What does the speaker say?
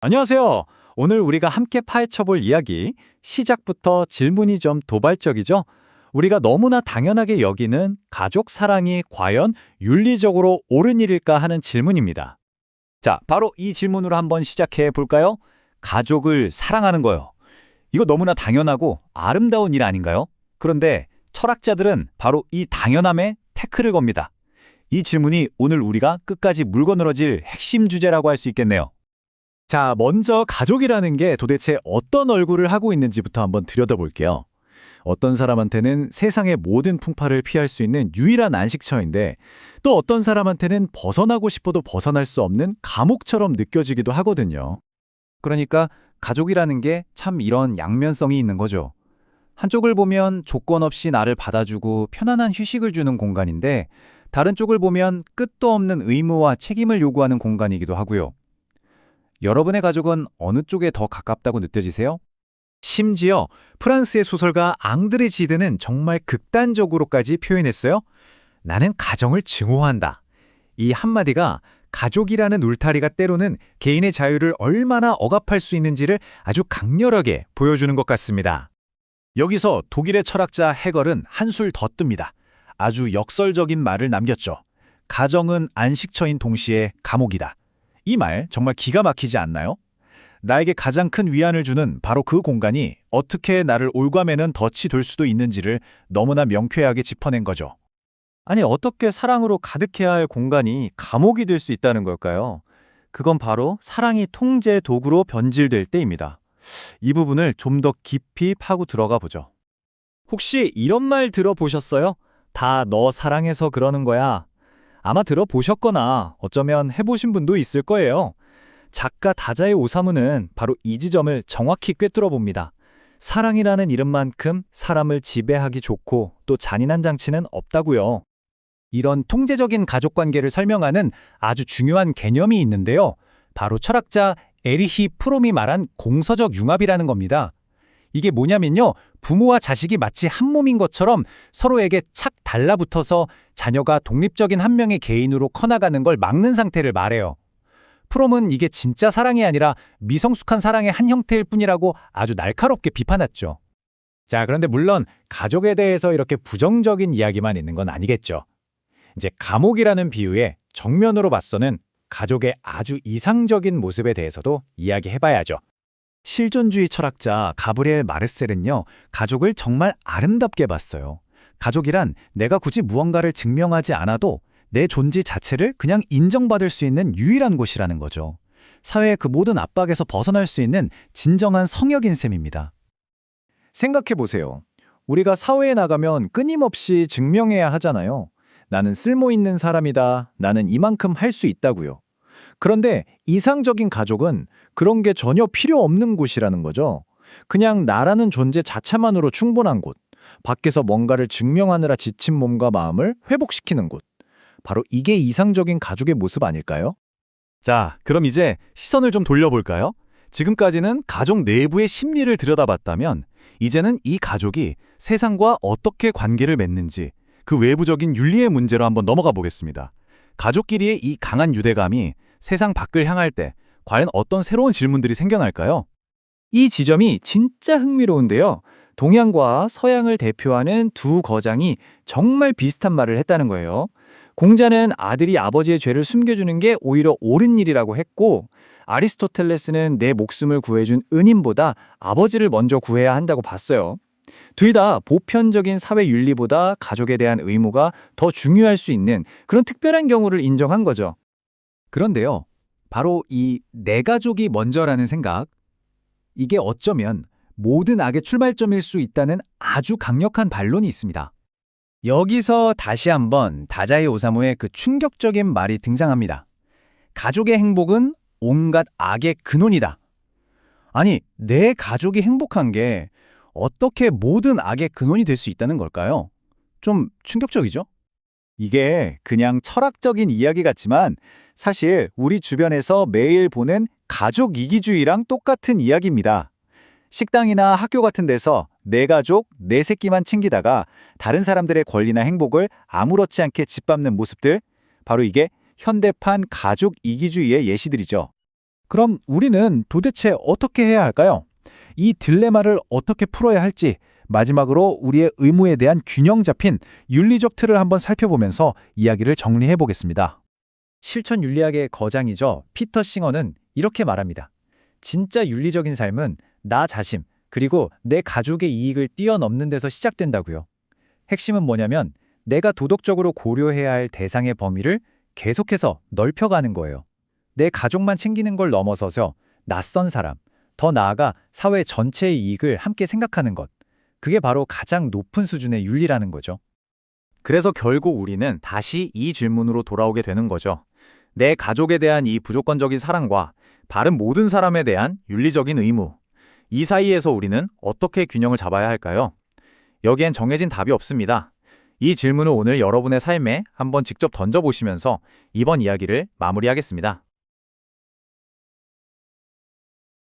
안녕하세요. 오늘 우리가 함께 파헤쳐볼 이야기, 시작부터 질문이 좀 도발적이죠? 우리가 너무나 당연하게 여기는 가족 사랑이 과연 윤리적으로 옳은 일일까 하는 질문입니다. 자, 바로 이 질문으로 한번 시작해 볼까요? 가족을 사랑하는 거요. 이거 너무나 당연하고 아름다운 일 아닌가요? 그런데 철학자들은 바로 이 당연함에 태클을 겁니다. 이 질문이 오늘 우리가 끝까지 물거늘어질 핵심 주제라고 할 수 있겠네요. 자, 먼저 가족이라는 게 도대체 어떤 얼굴을 하고 있는지부터 한번 들여다볼게요. 어떤 사람한테는 세상의 모든 풍파를 피할 수 있는 유일한 안식처인데, 또 어떤 사람한테는 벗어나고 싶어도 벗어날 수 없는 감옥처럼 느껴지기도 하거든요. 그러니까 가족이라는 게 참 이런 양면성이 있는 거죠. 한쪽을 보면 조건 없이 나를 받아주고 편안한 휴식을 주는 공간인데, 다른 쪽을 보면 끝도 없는 의무와 책임을 요구하는 공간이기도 하고요. 여러분의 가족은 어느 쪽에 더 가깝다고 느껴지세요? 심지어 프랑스의 소설가 앙드레 지드는 정말 극단적으로까지 표현했어요. 나는 가정을 증오한다. 이 한마디가 가족이라는 울타리가 때로는 개인의 자유를 얼마나 억압할 수 있는지를 아주 강렬하게 보여주는 것 같습니다. 여기서 독일의 철학자 헤걸은 한술 더 뜹니다. 아주 역설적인 말을 남겼죠. 가정은 안식처인 동시에 감옥이다. 이 말 정말 기가 막히지 않나요? 나에게 가장 큰 위안을 주는 바로 그 공간이 어떻게 나를 올가매는 덫이 될 수도 있는지를 너무나 명쾌하게 짚어낸 거죠. 아니, 어떻게 사랑으로 가득해야 할 공간이 감옥이 될 수 있다는 걸까요? 그건 바로 사랑이 통제 도구로 변질될 때입니다. 이 부분을 좀 더 깊이 파고 들어가 보죠. 혹시 이런 말 들어보셨어요? 다 너 사랑해서 그러는 거야. 아마 들어보셨거나 어쩌면 해보신 분도 있을 거예요. 작가 다자이 오사무는 바로 이 지점을 정확히 꿰뚫어 봅니다. 사랑이라는 이름만큼 사람을 지배하기 좋고 또 잔인한 장치는 없다고요. 이런 통제적인 가족관계를 설명하는 아주 중요한 개념이 있는데요. 바로 철학자 에리히 프롬이 말한 공서적 융합이라는 겁니다. 이게 뭐냐면요. 부모와 자식이 마치 한 몸인 것처럼 서로에게 착 달라붙어서 자녀가 독립적인 한 명의 개인으로 커나가는 걸 막는 상태를 말해요. 프롬은 이게 진짜 사랑이 아니라 미성숙한 사랑의 한 형태일 뿐이라고 아주 날카롭게 비판했죠. 자, 그런데 물론 가족에 대해서 이렇게 부정적인 이야기만 있는 건 아니겠죠. 이제 감옥이라는 비유에 정면으로 맞서는 가족의 아주 이상적인 모습에 대해서도 이야기해봐야죠. 실존주의 철학자 가브리엘 마르셀은요, 가족을 정말 아름답게 봤어요. 가족이란 내가 굳이 무언가를 증명하지 않아도 내 존재 자체를 그냥 인정받을 수 있는 유일한 곳이라는 거죠. 사회의 그 모든 압박에서 벗어날 수 있는 진정한 성역인 셈입니다. 생각해보세요. 우리가 사회에 나가면 끊임없이 증명해야 하잖아요. 나는 쓸모있는 사람이다. 나는 이만큼 할 수 있다고요. 그런데 이상적인 가족은 그런 게 전혀 필요 없는 곳이라는 거죠. 그냥 나라는 존재 자체만으로 충분한 곳, 밖에서 뭔가를 증명하느라 지친 몸과 마음을 회복시키는 곳. 바로 이게 이상적인 가족의 모습 아닐까요? 자, 그럼 이제 시선을 좀 돌려볼까요? 지금까지는 가족 내부의 심리를 들여다봤다면 이제는 이 가족이 세상과 어떻게 관계를 맺는지 그 외부적인 윤리의 문제로 한번 넘어가 보겠습니다. 가족끼리의 이 강한 유대감이 세상 밖을 향할 때 과연 어떤 새로운 질문들이 생겨날까요? 이 지점이 진짜 흥미로운데요. 동양과 서양을 대표하는 두 거장이 정말 비슷한 말을 했다는 거예요. 공자는 아들이 아버지의 죄를 숨겨주는 게 오히려 옳은 일이라고 했고, 아리스토텔레스는 내 목숨을 구해준 은인보다 아버지를 먼저 구해야 한다고 봤어요. 둘 다 보편적인 사회 윤리보다 가족에 대한 의무가 더 중요할 수 있는 그런 특별한 경우를 인정한 거죠. 그런데요, 바로 이 내 가족이 먼저라는 생각, 이게 어쩌면 모든 악의 출발점일 수 있다는 아주 강력한 반론이 있습니다. 여기서 다시 한번 다자이 오사무의 그 충격적인 말이 등장합니다. 가족의 행복은 온갖 악의 근원이다. 아니, 내 가족이 행복한 게 어떻게 모든 악의 근원이 될 수 있다는 걸까요? 좀 충격적이죠? 이게 그냥 철학적인 이야기 같지만 사실 우리 주변에서 매일 보는 가족 이기주의랑 똑같은 이야기입니다. 식당이나 학교 같은 데서 내 가족, 내 새끼만 챙기다가 다른 사람들의 권리나 행복을 아무렇지 않게 짓밟는 모습들, 바로 이게 현대판 가족 이기주의의 예시들이죠. 그럼 우리는 도대체 어떻게 해야 할까요? 이 딜레마를 어떻게 풀어야 할지 마지막으로 우리의 의무에 대한 균형 잡힌 윤리적 틀을 한번 살펴보면서 이야기를 정리해 보겠습니다. 실천 윤리학의 거장이죠. 피터 싱어는 이렇게 말합니다. 진짜 윤리적인 삶은 나 자신, 그리고 내 가족의 이익을 뛰어넘는 데서 시작된다고요. 핵심은 뭐냐면 내가 도덕적으로 고려해야 할 대상의 범위를 계속해서 넓혀가는 거예요. 내 가족만 챙기는 걸 넘어서서 낯선 사람, 더 나아가 사회 전체의 이익을 함께 생각하는 것. 그게 바로 가장 높은 수준의 윤리라는 거죠. 그래서 결국 우리는 다시 이 질문으로 돌아오게 되는 거죠. 내 가족에 대한 이 무조건적인 사랑과 다른 모든 사람에 대한 윤리적인 의무. 이 사이에서 우리는 어떻게 균형을 잡아야 할까요? 여기엔 정해진 답이 없습니다. 이 질문을 오늘 여러분의 삶에 한번 직접 던져보시면서 이번 이야기를 마무리하겠습니다.